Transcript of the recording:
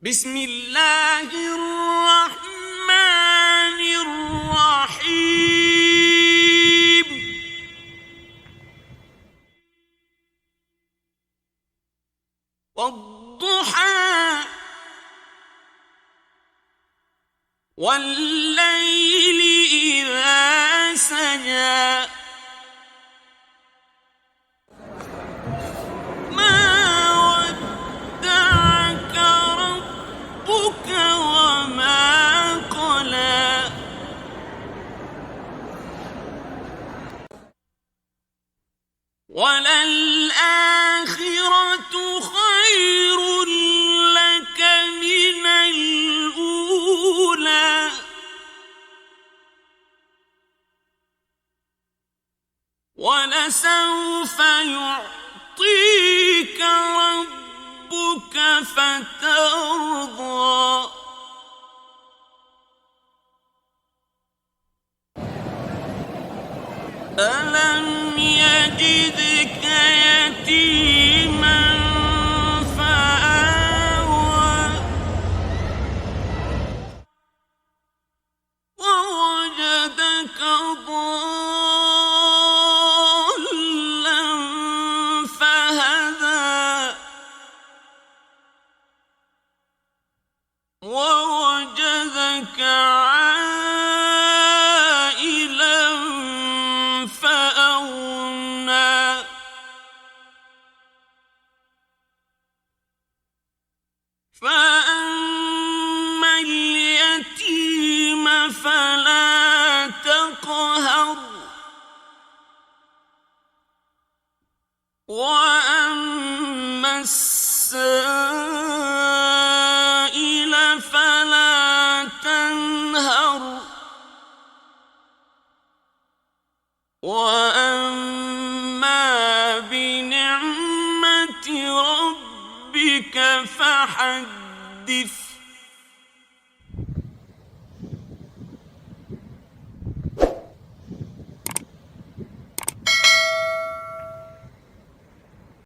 بسم الله الرحمن الرحيم. والضحى والليل إذا سجى وما قلى وللآخرة خير لك من الأولى ولسوف يعطيك ربك فترضى ألم يجدك يتيما فآوى ووجدك ضالا فهدى ووجدك فأما اليتيم فلا تقهر وأما السائل فلا تنهر وأما بنعمة ربك فحدث